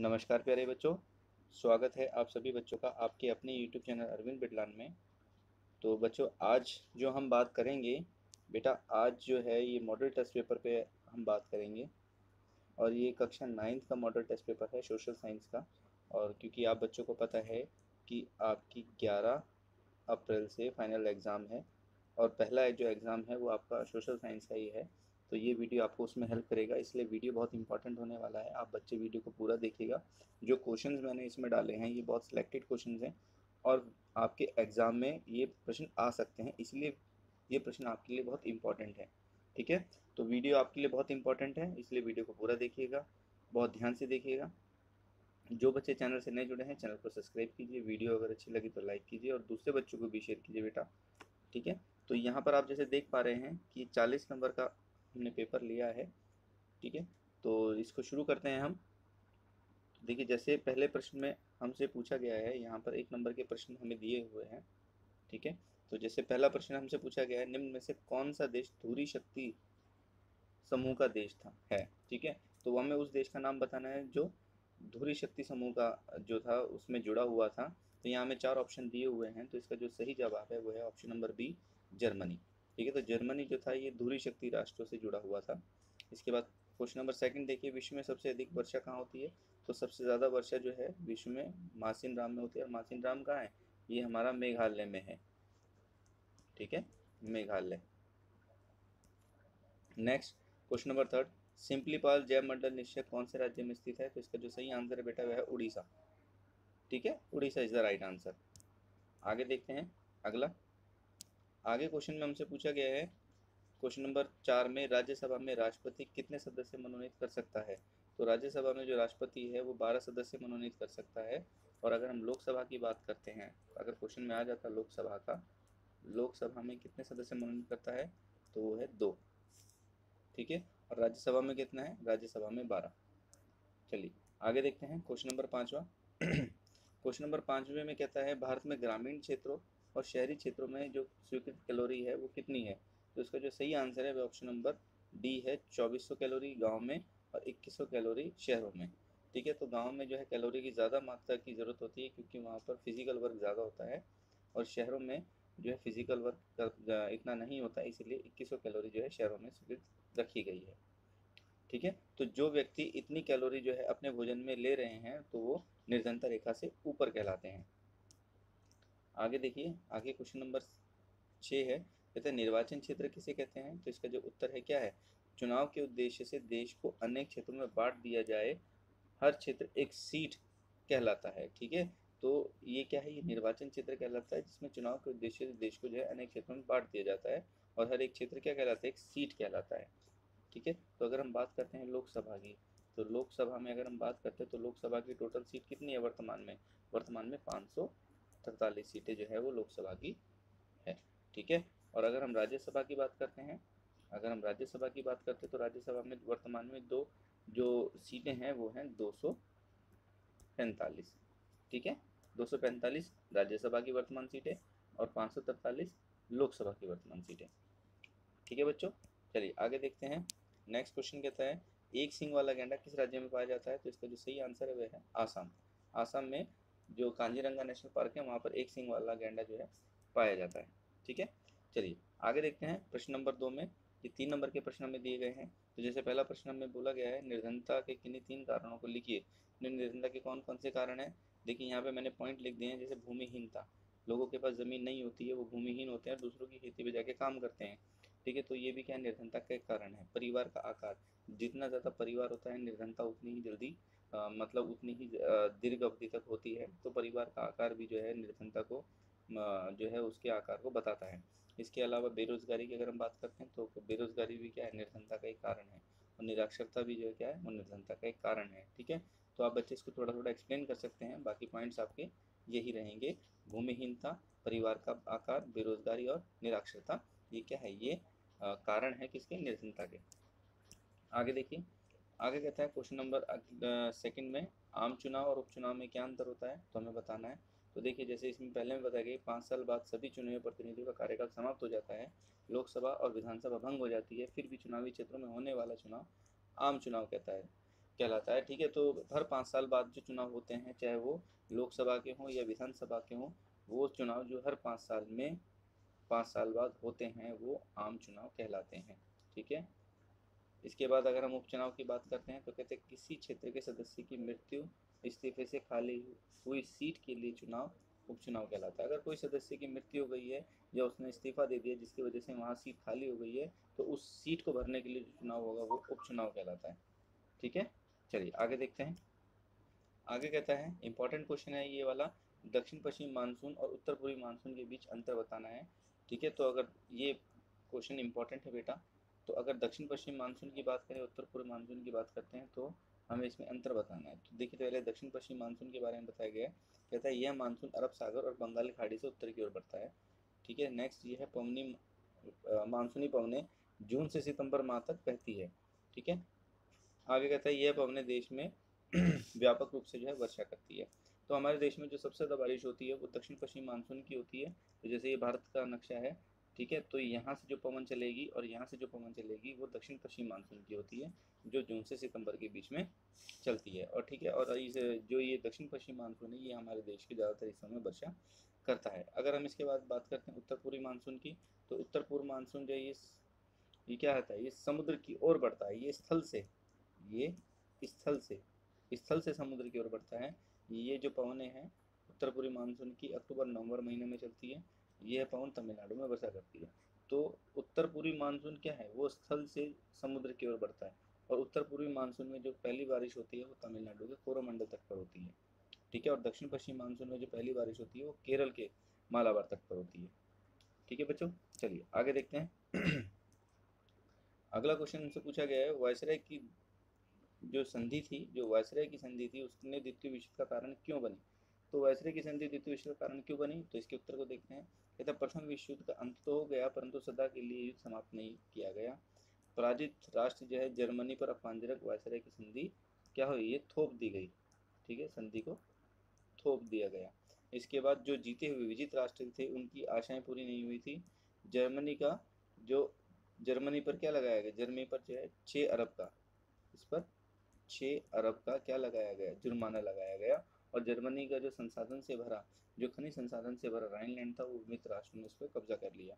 नमस्कार प्यारे बच्चों, स्वागत है आप सभी बच्चों का आपके अपने YouTube चैनल अरविंद बिडलान में। तो बच्चों, आज जो हम बात करेंगे बेटा, आज जो है ये मॉडल टेस्ट पेपर पे हम बात करेंगे। और ये कक्षा 9th का मॉडल टेस्ट पेपर है सोशल साइंस का। और क्योंकि आप बच्चों को पता है कि आपकी 11 अप्रैल से फाइनल एग्ज़ाम है और पहला जो एग्ज़ाम है वो आपका सोशल साइंस का ही है। तो ये वीडियो आपको उसमें हेल्प करेगा, इसलिए वीडियो बहुत इंपॉर्टेंट होने वाला है। आप बच्चे वीडियो को पूरा देखिएगा। जो क्वेश्चंस मैंने इसमें डाले हैं ये बहुत सिलेक्टेड क्वेश्चंस हैं और आपके एग्ज़ाम में ये प्रश्न आ सकते हैं, इसलिए ये प्रश्न आपके लिए बहुत इंपॉर्टेंट है। ठीक है, तो वीडियो आपके लिए बहुत इंपॉर्टेंट है, इसलिए वीडियो को पूरा देखिएगा, बहुत ध्यान से देखिएगा। जो बच्चे चैनल से नए जुड़े हैं चैनल को सब्सक्राइब कीजिए, वीडियो अगर अच्छी लगी तो लाइक कीजिए और दूसरे बच्चों को भी शेयर कीजिए बेटा। ठीक है, तो यहाँ पर आप जैसे देख पा रहे हैं कि 40 नंबर का हमने पेपर लिया है। ठीक है, तो इसको शुरू करते हैं हम। देखिए, जैसे पहले प्रश्न में हमसे पूछा गया है, यहाँ पर 1 नंबर के प्रश्न हमें दिए हुए हैं। ठीक है, तो जैसे पहला प्रश्न हमसे पूछा गया है, निम्न में से कौन सा देश धुरी शक्ति समूह का देश था है। ठीक है, तो हमें उस देश का नाम बताना है जो धुरी शक्ति समूह का जो था उसमें जुड़ा हुआ था। तो यहाँ हमें 4 ऑप्शन दिए हुए हैं, तो इसका जो सही जवाब है वो है ऑप्शन नंबर बी, जर्मनी। ठीक है, तो जर्मनी जो था ये धुरी शक्ति राष्ट्रों से जुड़ा हुआ था। इसके बाद क्वेश्चन नंबर सेकंड देखिए, विश्व में सबसे अधिक वर्षा कहाँ होती है। तो सबसे ज़्यादा वर्षा जो है विश्व में मासिन राम में होती है। और मासिन राम कहाँ है, ये हमारा मेघालय में है। ठीक है, Meghalaya. Next question number third, Similipal जैव मंडल निश्चय कौन से राज्य में स्थित है। तो इसका जो सही आंसर है बेटा वह है उड़ीसा। ठीक है, Orissa is the right answer. आगे देखते हैं अगला। आगे क्वेश्चन में हमसे पूछा गया है क्वेश्चन नंबर 4 में, राज्यसभा में राष्ट्रपति कितने सदस्य मनोनीत कर सकता है। तो राज्यसभा में जो राष्ट्रपति है वो 12 सदस्य मनोनीत कर सकता है। और अगर हम लोकसभा की बात करते हैं, अगर क्वेश्चन में आ जाता लोकसभा का, लोकसभा में कितने सदस्य मनोनीत करता है, तो वो है 2। ठीक है, और राज्यसभा में कितना है, राज्यसभा में 12। चलिए आगे देखते हैं क्वेश्चन नंबर 5वां। क्वेश्चन नंबर 5वें में कहता है, भारत में ग्रामीण क्षेत्रों और शहरी क्षेत्रों में जो स्वीकृत कैलोरी है वो कितनी है। तो इसका जो सही आंसर है वो ऑप्शन नंबर डी है, 2400 कैलोरी गाँव में और 2100 कैलोरी शहरों में। ठीक है, तो गाँव में जो है कैलोरी की ज़्यादा मात्रा की ज़रूरत होती है क्योंकि वहाँ पर फिजिकल वर्क ज़्यादा होता है, और शहरों में जो है फिजिकल वर्क इतना नहीं होता है, इसीलिए 2100 कैलोरी जो है शहरों में स्वीकृत रखी गई है। ठीक है, तो जो व्यक्ति इतनी कैलोरी जो है अपने भोजन में ले रहे हैं तो वो निर्धनता रेखा से ऊपर कहलाते हैं। आगे देखिए, आगे क्वेश्चन नंबर 6 है, कहते हैं निर्वाचन क्षेत्र किसे कहते हैं। तो इसका जो उत्तर है क्या है, चुनाव के उद्देश्य से देश को अनेक क्षेत्रों में बांट दिया जाए, हर क्षेत्र एक सीट कहलाता है। ठीक है, तो ये क्या है, ये निर्वाचन क्षेत्र कहलाता है जिसमें चुनाव के उद्देश्य से देश को जो है अनेक क्षेत्रों में बांट दिया जाता है और हर एक क्षेत्र क्या कहलाता है, एक सीट कहलाता है। ठीक है, तो अगर हम बात करते हैं लोकसभा की, तो लोकसभा में अगर हम बात करते हैं तो लोकसभा की टोटल सीट कितनी है वर्तमान में, वर्तमान में 543 सीटें जो है वो लोकसभा की है। ठीक है, और अगर हम राज्यसभा की बात करते हैं, अगर हम राज्यसभा की बात करते हैं तो राज्यसभा में वर्तमान में दो जो सीटें हैं वो हैं 245। ठीक है, 245 राज्यसभा की वर्तमान सीटें और 543 लोकसभा की वर्तमान सीटें। ठीक है बच्चों, चलिए आगे देखते हैं। नेक्स्ट क्वेश्चन कहता है, एक सींग वाला गैंडा किस राज्य में पाया जाता है। तो इसका जो सही आंसर है वह है आसाम। आसाम में जो कांजीरंगा नेशनल पार्क है वहाँ पर एक सींग वाला गैंडा जो है पाया जाता है। ठीक है, चलिए आगे देखते हैं प्रश्न नंबर 2 में। ये 3 नंबर के प्रश्न हमें दिए गए हैं। तो जैसे पहला प्रश्न हमें बोला गया है, निर्धनता के किन्हीं 3 कारणों को लिखिए। निर्धनता के कौन कौन से कारण हैं। देखिए यहाँ पे मैंने पॉइंट लिख दिए हैं, जैसे भूमिहीनता, लोगों के पास ज़मीन नहीं होती है, वो भूमिहीन होते हैं और दूसरों की खेती पे जाके काम करते हैं। ठीक है, तो ये भी क्या है, निर्धनता का एक कारण है। परिवार का आकार, जितना ज़्यादा परिवार होता है निर्धनता उतनी ही जल्दी मतलब उतनी ही दीर्घ अवधि तक होती है। तो परिवार का आकार भी जो है निर्धनता को जो है उसके आकार को बताता है। इसके अलावा बेरोजगारी की अगर हम बात करते हैं तो बेरोजगारी भी क्या है, निर्धनता का एक कारण है। और निरक्षरता भी जो है क्या है, वो निर्धनता का एक कारण है। ठीक है, तो आप बच्चे इसको थोड़ा थोड़ा एक्सप्लेन कर सकते हैं, बाकी पॉइंट्स आपके यही रहेंगे। भूमिहीनता, परिवार का आकार, बेरोजगारी और निरक्षरता, ये क्या है, ये कारण है किसके, निर्धनता के। आगे देखिए, आगे कहता है क्वेश्चन नंबर सेकंड में, आम चुनाव और उपचुनाव में क्या अंतर होता है, तो हमें बताना है। तो देखिए, जैसे इसमें पहले में बताया गया 5 साल बाद सभी चुने हुए प्रतिनिधियों का कार्यकाल समाप्त हो जाता है, लोकसभा और विधानसभा भंग हो जाती है, फिर भी चुनावी क्षेत्रों में होने वाला चुनाव आम चुनाव कहता है कहलाता है। ठीक है, तो हर 5 साल बाद जो चुनाव होते हैं, चाहे वो लोकसभा के हों या विधानसभा के हों, वो चुनाव जो हर 5 साल में 5 साल बाद होते हैं वो आम चुनाव कहलाते हैं। ठीक है, इसके बाद अगर हम उपचुनाव की बात करते हैं तो कहते हैं किसी क्षेत्र के सदस्य की मृत्यु, इस्तीफे से खाली हुई सीट के लिए चुनाव उपचुनाव कहलाता है। अगर कोई सदस्य की मृत्यु हो गई है या उसने इस्तीफा दे दिया जिसकी वजह से वहाँ सीट खाली हो गई है, तो उस सीट को भरने के लिए जो चुनाव होगा वो उपचुनाव कहलाता है। ठीक है, चलिए आगे देखते हैं। आगे कहता है इंपॉर्टेंट क्वेश्चन है ये वाला, दक्षिण पश्चिम मानसून और उत्तर पूर्वी मानसून के बीच अंतर बताना है। ठीक है, तो अगर ये क्वेश्चन इंपॉर्टेंट है बेटा, तो अगर दक्षिण पश्चिम मानसून की बात करें, उत्तर पूर्व मानसून की बात करते हैं, तो हमें इसमें अंतर बताना है। तो देखिए पहले दक्षिण पश्चिम मानसून के बारे में बताया गया है। कहता है यह मानसून अरब सागर और बंगाली खाड़ी से उत्तर की ओर बढ़ता है। ठीक है, नेक्स्ट ये है पवनी मानसूनी पवनें जून से सितंबर माह तक बहती है। ठीक है, आगे कहता है यह पवनें देश में व्यापक रूप से जो है वर्षा करती है। तो हमारे देश में जो सबसे ज़्यादा बारिश होती है वो दक्षिण पश्चिम मानसून की होती है। तो जैसे ये भारत का नक्शा है, ठीक है, तो यहाँ से जो पवन चलेगी और यहाँ से जो पवन चलेगी वो दक्षिण पश्चिम मानसून की होती है, जो जून से सितंबर के बीच में चलती है। और ठीक है, और इस जो ये दक्षिण पश्चिम मानसून है ये हमारे देश के ज़्यादातर हिस्सों में वर्षा करता है। अगर हम इसके बाद बात करते हैं उत्तर पूर्वी मानसून की, तो उत्तर पूर्व मानसून जो है ये क्या होता है, ये समुद्र की ओर बढ़ता है। ये स्थल से समुद्र की ओर बढ़ता है। ये जो पवनें हैं उत्तर पूर्वी मानसून की अक्टूबर नवंबर महीने में चलती है। यह पवन तमिलनाडु में वर्षा करती है। तो उत्तर पूर्वी मानसून क्या है, वो स्थल से समुद्र की ओर बढ़ता है। और उत्तर पूर्वी मानसून में जो पहली बारिश होती है वो तमिलनाडु के कोरोमंडल तट पर होती है। ठीक है, और दक्षिण पश्चिम मानसून में जो पहली बारिश होती है वो केरल के मालाबार तट पर होती है। ठीक है बच्चों, चलिए आगे देखते हैं। अगला क्वेश्चन हमसे पूछा गया है वायसराय की जो वायसराय की संधि थी उसने द्वितीय विश्व का कारण क्यों बनी। तो वायसराय की संधि द्वितीय विश्व का कारण क्यों बनी, तो इसके उत्तर को देखते हैं। कहता प्रथम विश्व युद्ध का अंत तो हो गया परंतु सदा के लिए युद्ध समाप्त नहीं किया गया। पराजित राष्ट्र जो है जर्मनी पर अपमानजनक वायसराय की संधि क्या हुई, ये थोप दी गई। ठीक है, संधि को थोप दिया गया। इसके बाद जो जीते हुए विजित राष्ट्र थे उनकी आशाएं पूरी नहीं हुई थी। जर्मनी का जो जर्मनी पर क्या लगाया गया, जर्मनी पर जो है 6 अरब का, इस पर 6 अरब का क्या लगाया गया, जुर्माना लगाया गया। और जर्मनी का जो संसाधन से भरा, जो खनिज संसाधन से भरा राइनलैंड था वो मित्र राष्ट्र ने उस पर कब्जा कर लिया।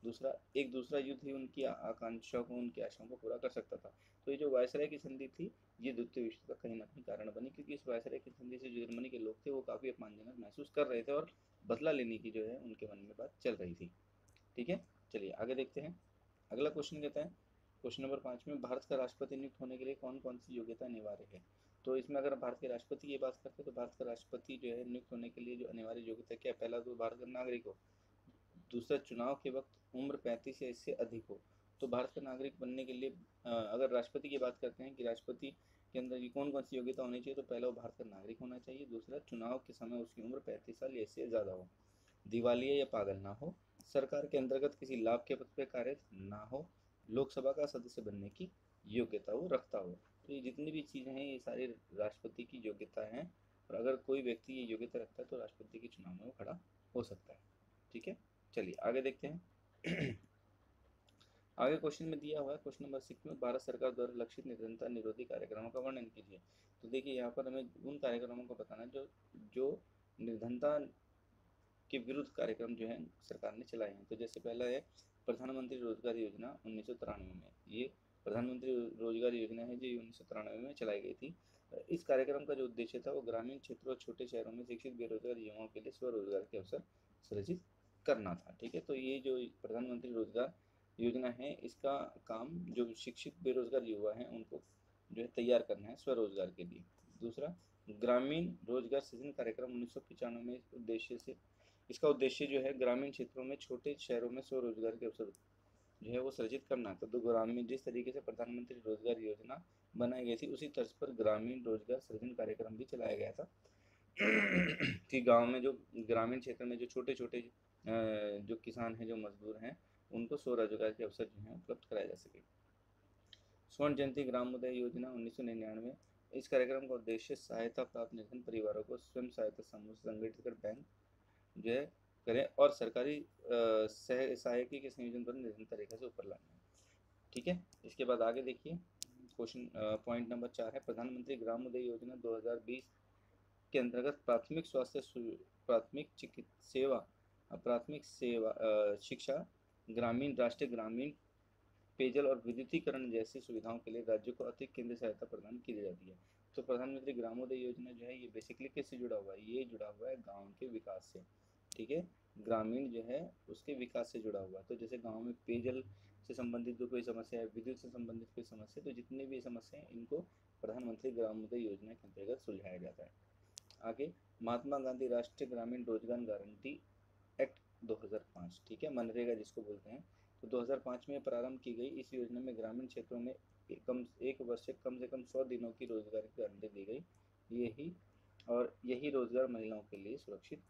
दूसरा युद्ध ही उनकी आकांक्षा को, उनकी आशाओं को पूरा कर सकता था। तो ये जो वायसराय की संधि थी ये द्वितीय विश्व का कहीं ना कहीं कारण बनी, क्योंकि इस वायसराय की संधि से जो जर्मनी के लोग थे वो काफ़ी अपमानजनक महसूस कर रहे थे और बदला लेने की जो है उनके मन में बात चल रही थी। ठीक है, चलिए आगे देखते हैं। अगला क्वेश्चन कहता है क्वेश्चन नंबर 5 में भारत का राष्ट्रपति नियुक्त होने के लिए कौन कौन सी योग्यता अनिवार्य है। तो इसमें अगर भारत के राष्ट्रपति की बात करते हैं तो भारत का राष्ट्रपति जो है नियुक्त होने के लिए जो अनिवार्य योग्यता क्या है, पहला तो भारत का नागरिक हो, दूसरा चुनाव के वक्त उम्र 35 या इससे अधिक हो। तो भारत का नागरिक बनने के लिए अगर राष्ट्रपति की बात करते हैं कि राष्ट्रपति के अंदर की कौन कौन सी योग्यता होनी चाहिए, तो पहला वो भारत का नागरिक होना चाहिए, दूसरा चुनाव के समय उसकी उम्र 35 साल या इससे ज़्यादा हो, दिवालिया या पागल ना हो, सरकार के अंतर्गत किसी लाभ के पद पर कार्यरत ना हो, लोकसभा का सदस्य बनने की योग्यता वो रखता हो। तो ये जितनी भी चीज़ें हैं ये सारी राष्ट्रपति की योग्यता हैं, और अगर कोई व्यक्ति ये योग्यता रखता है तो राष्ट्रपति के चुनाव में वो खड़ा हो सकता है। ठीक है, चलिए आगे देखते हैं। आगे क्वेश्चन में दिया हुआ है क्वेश्चन नंबर 6 में भारत सरकार द्वारा लक्षित निर्धनता निरोधी कार्यक्रमों का वर्णन कीजिए। तो देखिए यहाँ पर हमें उन कार्यक्रमों को बताना है जो जो निर्धनता के विरुद्ध कार्यक्रम जो है सरकार ने चलाए हैं। तो जैसे पहला है प्रधानमंत्री रोजगार योजना 1993 में, ये प्रधानमंत्री रोजगार योजना है जो 1993 में चलाई गई थी। इस कार्यक्रम का जो उद्देश्य था वो ग्रामीण क्षेत्रों और छोटे शहरों में शिक्षित बेरोजगार युवाओं के लिए स्वरोजगार के अवसर सृजित करना था। ठीक है, तो ये जो प्रधानमंत्री रोजगार योजना है इसका काम जो शिक्षित बेरोजगार युवा हैं उनको जो है तैयार करना है स्वरोजगार के लिए। दूसरा ग्रामीण रोजगार सृजन कार्यक्रम 1995 में इसका उद्देश्य जो है ग्रामीण क्षेत्रों में छोटे शहरों में स्वरोजगार के अवसर जो है वो सृजित करना था। तो ग्रामीण जिस तरीके से प्रधानमंत्री रोजगार योजना बनाई गई थी उसी तर्ज पर ग्रामीण रोजगार सृजन कार्यक्रम भी चलाया गया था कि गांव में जो ग्रामीण क्षेत्र में जो छोटे छोटे जो किसान हैं, जो मजदूर हैं, उनको स्वरोजगार के अवसर जो हैं उपलब्ध कराया जा सके। स्वर्ण जयंती ग्रामोदय योजना 1999, इस कार्यक्रम का उद्देश्य सहायता प्राप्त निर्धन परिवारों को स्वयं सहायता समूह संगठित कर बैंक जो है करें और सरकारी सहायकी के संयोजन पर निर्धनता रेखा से ऊपर लाना है। ठीक है, इसके बाद आगे देखिए क्वेश्चन पॉइंट नंबर 4 है, प्रधानमंत्री ग्राम उदय योजना 2020 के अंतर्गत प्राथमिक चिकित्सा सेवा, प्राथमिक सेवा शिक्षा, ग्रामीण राष्ट्रीय ग्रामीण पेयजल और विद्युतीकरण जैसी सुविधाओं के लिए राज्यों को अतिरिक्त केंद्रीय सहायता प्रदान की जाती है। तो प्रधानमंत्री ग्रामोदय योजना जो है ये बेसिकली किससे जुड़ा हुआ है? ये जुड़ा हुआ है गाँव के विकास से, ठीक है, ग्रामीण जो है उसके विकास से जुड़ा हुआ है। तो जैसे गाँव में पेयजल से संबंधित जो कोई समस्या है, विद्युत से संबंधित कोई समस्या है, तो जितनी भी समस्या है इनको प्रधानमंत्री ग्रामोदय योजना के अंतर्गत सुलझाया जाता है। आगे, महात्मा गांधी राष्ट्रीय ग्रामीण रोजगार गारंटी एक्ट 2005, ठीक है, मनरेगा जिसको बोलते हैं, तो 2005 में प्रारंभ की गई इस योजना में ग्रामीण क्षेत्रों में एक वर्ष से कम 100 दिनों की रोजगार की गारंटी दी गई। यही रोजगार महिलाओं के लिए सुरक्षित,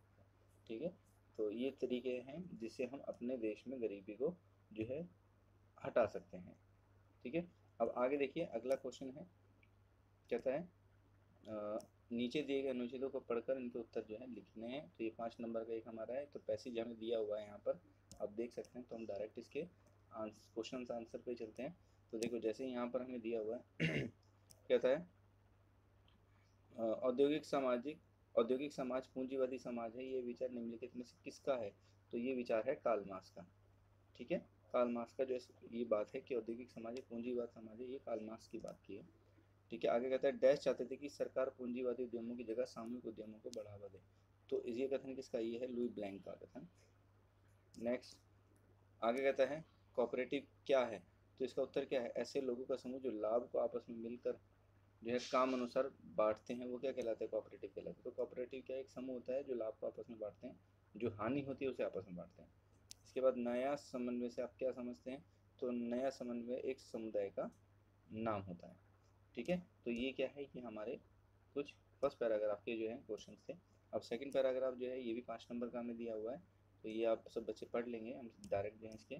ठीक है। तो ये तरीके हैं जिससे हम अपने देश में गरीबी को जो है हटा सकते हैं, ठीक है। अब आगे देखिए, अगला क्वेश्चन है, कहता है नीचे दिए गए अनुच्छेदों को पढ़कर इनके उत्तर जो है लिखने हैं। तो ये 5 नंबर का एक हमारा है, तो पैसेज हमें दिया हुआ है यहाँ पर, आप देख सकते हैं। तो हम डायरेक्ट इसके क्वेश्चन आंसर पे चलते हैं। तो देखो, जैसे यहाँ पर हमें दिया हुआ है कहता है औद्योगिक समाज पूंजीवादी समाज है, ये विचार निम्नलिखित में से किसका है? तो ये विचार है कार्ल मार्क्स का, ठीक है। कार्ल मार्क्स का जो ये बात है कि औद्योगिक समाज है, पूंजीवाद समाज है, ये कार्ल मार्क्स की बात की है, ठीक है। आगे कहता है डैश चाहते थे कि सरकार पूंजीवादी उद्यमों की जगह सामूहिक उद्यमों को बढ़ावा दे। तो ये कथन किसका? ये है लुई ब्लैंक का कथन। नेक्स्ट, आगे कहता है कोऑपरेटिव क्या है? तो इसका उत्तर क्या है? ऐसे लोगों का समूह जो लाभ को आपस में मिलकर जो है काम अनुसार बांटते हैं, वो क्या कहलाते हैं? कोऑपरेटिव कहलाते हैं। तो कोऑपरेटिव क्या एक समूह होता है जो लाभ को आपस में बांटते हैं, जो हानि होती है उसे आपस में बांटते हैं। इसके बाद नया समन्वय से आप क्या समझते हैं? तो नया समन्वय एक समुदाय का नाम होता है, ठीक है। तो ये क्या है कि हमारे कुछ फर्स्ट पैराग्राफ के जो है क्वेश्चन थे। अब सेकंड पैराग्राफ जो है ये भी 5 नंबर का हमें दिया हुआ है, तो ये आप सब बच्चे पढ़ लेंगे। हम डायरेक्ट जो है इसके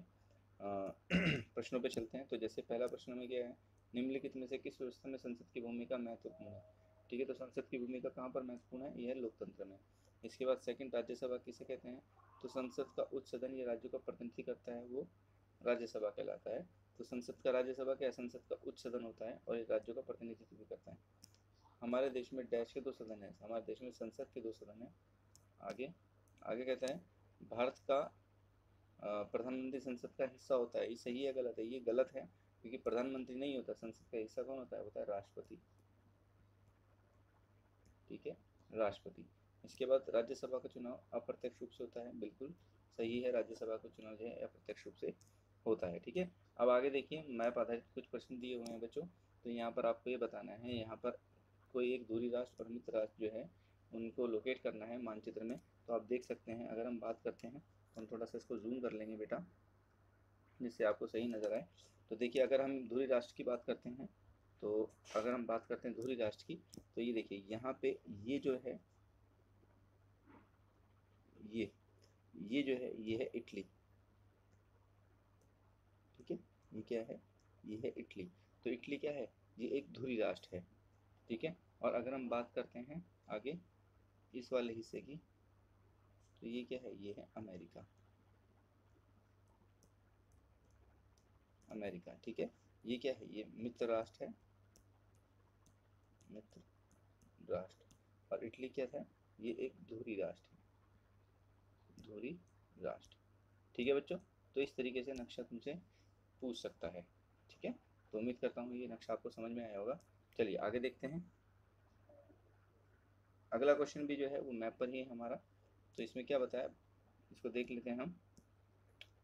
प्रश्नों पे चलते हैं। तो जैसे पहला प्रश्न में क्या है, निम्नलिखित में से किस व्यवस्था में संसद की भूमिका महत्वपूर्ण है? ठीक है, तो संसद की भूमिका कहाँ पर महत्वपूर्ण है? यह है लोकतंत्र में। इसके बाद सेकंड, राज्यसभा किसे कहते हैं? तो संसद का उच्च सदन या राज्यों का प्रतिनिधित्व करता है, वो राज्यसभा कहलाता है। तो संसद का राज्यसभा क्या है? संसद का उच्च सदन होता है और ये राज्यों का प्रतिनिधित्व भी करता है। हमारे देश में डैश के 2 सदन है, हमारे देश में संसद के 2 सदन है। आगे आगे कहता है भारत का प्रधानमंत्री संसद का हिस्सा होता है। ये सही है गलत है? ये गलत है, क्योंकि प्रधानमंत्री नहीं होता, संसद का हिस्सा कौन होता है? होता है राष्ट्रपति, ठीक है, राष्ट्रपति। इसके बाद राज्यसभा का चुनाव अप्रत्यक्ष रूप से होता है, बिल्कुल सही है, राज्यसभा का चुनाव जो है अप्रत्यक्ष रूप से होता है, ठीक है। अब आगे देखिए, मैप आधारित कुछ प्रश्न दिए हुए हैं बच्चों। तो यहाँ पर आपको ये बताना है, यहाँ पर कोई एक दूरी राष्ट्र और मित्र राष्ट्र जो है उनको लोकेट करना है मानचित्र में। तो आप देख सकते हैं, अगर हम बात करते हैं तो हम थोड़ा सा इसको जूम कर लेंगे बेटा, जिससे आपको सही नज़र आए। तो देखिए, अगर हम धुरी राष्ट्र की बात करते हैं, तो अगर हम बात करते हैं धुरी राष्ट्र की, तो ये देखिए यहाँ पे ये जो है ये जो है ये है इटली, ठीक है। ये क्या है? ये है इटली। तो इटली क्या है? ये एक धुरी राष्ट्र है, ठीक है। और अगर हम बात करते हैं आगे इस वाले हिस्से की, तो ये क्या है? ये है अमेरिका, अमेरिका, ठीक है। ये क्या है? ये मित्र राष्ट्र है, मित्र राष्ट्र। और इटली क्या था? ये एक धुरी राष्ट्र है, धुरी राष्ट्र, ठीक है बच्चों। तो इस तरीके से नक्शा तुमसे पूछ सकता है, ठीक है। तो उम्मीद करता हूँ ये नक्शा आपको समझ में आया होगा। चलिए आगे देखते हैं। अगला क्वेश्चन भी जो है वो मैप पर ही है हमारा। तो इसमें क्या बताया, इसको देख लेते हैं हम।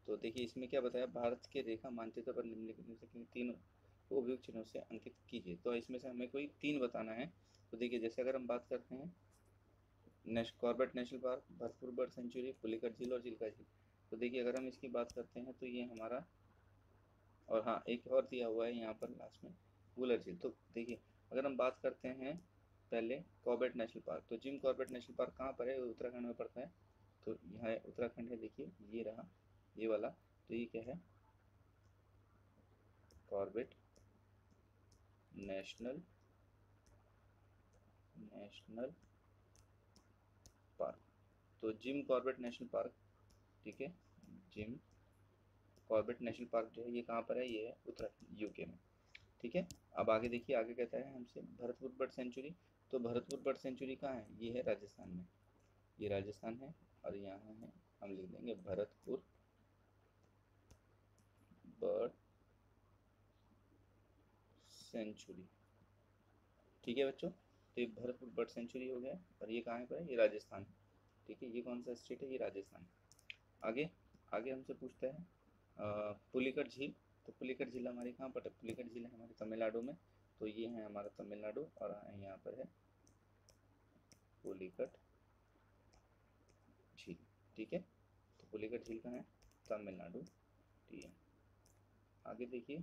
तो देखिए इसमें क्या बताया, भारत के रेखा मानचित्र पर निम्नलिखित में से किन 3 उपयुक्त चिन्हों से अंकित कीजिए। तो इसमें से हमें कोई 3 बताना है। तो देखिए, जैसे अगर हम बात करते हैं Corbett national park, Bharatpur bird sanctuary, Pulicat झील और चिल्का झील। तो देखिए, अगर हम इसकी बात करते हैं तो ये हमारा, और हाँ एक और दिया हुआ है यहाँ पर लास्ट में, वुलर झील। तो देखिए, अगर हम बात करते हैं पहले कॉर्बेट नेशनल पार्क, तो जिम कॉर्बेट नेशनल पार्क कहाँ पर है? उत्तराखंड में पड़ता है। तो यहाँ उत्तराखंड है, देखिए ये रहा ये वाला। तो ये क्या है? Corbett national national park. तो जिम कॉर्बेट नेशनल पार्क, ठीक है, जिम कॉर्बेट नेशनल पार्क जो है ये कहाँ पर है? ये है उत्तराखंड, यूके में, ठीक है। अब आगे देखिए, आगे कहता है हमसे भरतपुर बर्ड सेंचुरी। तो भरतपुर बर्ड सेंचुरी कहाँ है? ये है राजस्थान में, ये राजस्थान है, और यहाँ है, हम लिख देंगे भरतपुर बर्ड सेंचुरी। ठीक है बच्चों, तो ये भरतपुर बर्ड सेंचुरी हो गया, और ये कहाँ पर है? ये राजस्थान। ठीक है, ये कौन सा स्टेट है? ये राजस्थान। आगे आगे हमसे पूछता है पुलिकट झील। तो पुलिकट झील हमारी कहाँ पर है? पुलिकट झील है हमारे तमिलनाडु में। तो ये है हमारा तमिलनाडु, और यहाँ पर है पुलिकट झील। ठीक है, तो पुलिकट झील कहाँ है? तमिलनाडु। ठीक है, आगे देखिए,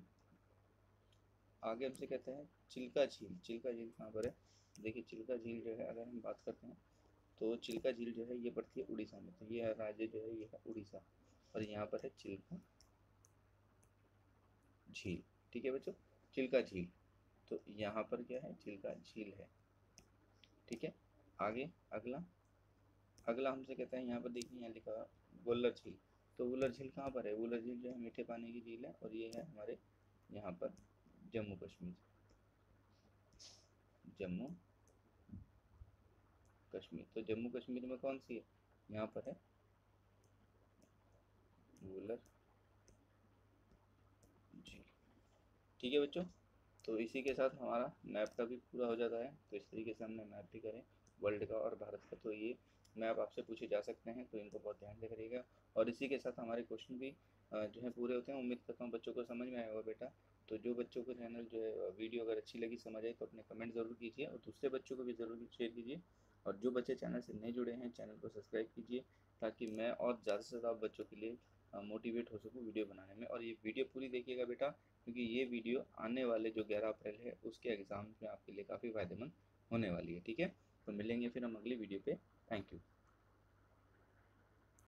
आगे हमसे कहते हैं चिल्का झील। चिल्का झील कहाँ पर है? देखिए चिल्का झील जो है, अगर हम बात करते हैं तो चिल्का झील जो है ये पड़ती है उड़ीसा में। तो ये राज्य जो है ये है उड़ीसा, और यहाँ पर है चिल्का झील। ठीक है बच्चों, चिल्का झील, तो यहाँ पर क्या है? चिल्का झील है। ठीक है, आगे अगला अगला हमसे कहता है, यहाँ पर देखिए यहाँ लिखा है वुलर झील। तो वुलर झील कहाँ पर है? वुलर झील जो है मीठे पानी की झील है, और ये है हमारे यहाँ पर जम्मू कश्मीर, जम्मू कश्मीर। तो जम्मू कश्मीर में कौन सी है? यहाँ पर है वुलर झील। ठीक है बच्चों, तो इसी के साथ हमारा मैप का भी पूरा हो जाता है। तो इस तरीके से हमने मैप भी करें वर्ल्ड का और भारत का। तो ये मैप आपसे पूछे जा सकते हैं, तो इनको बहुत ध्यान से करिएगा। और इसी के साथ हमारे क्वेश्चन भी जो है पूरे होते हैं। उम्मीद करता हूँ बच्चों को समझ में आया होगा बेटा। तो जो बच्चों को चैनल जो है वीडियो अगर अच्छी लगी, समझ आई, तो अपने कमेंट ज़रूर कीजिए, और दूसरे बच्चों को भी ज़रूर शेयर कीजिए। और जो बच्चे चैनल से नहीं जुड़े हैं, चैनल को सब्सक्राइब कीजिए, ताकि मैं और ज़्यादा से ज़्यादा बच्चों के लिए मोटिवेट हो सकूँ वीडियो बनाने में। और ये वीडियो पूरी देखिएगा बेटा, क्योंकि ये वीडियो आने वाले जो 11 अप्रैल है उसके एग्ज़ाम में आपके लिए काफ़ी फ़ायदेमंद होने वाली है। ठीक है, तो मिलेंगे फिर हम अगली वीडियो पे। Thank you.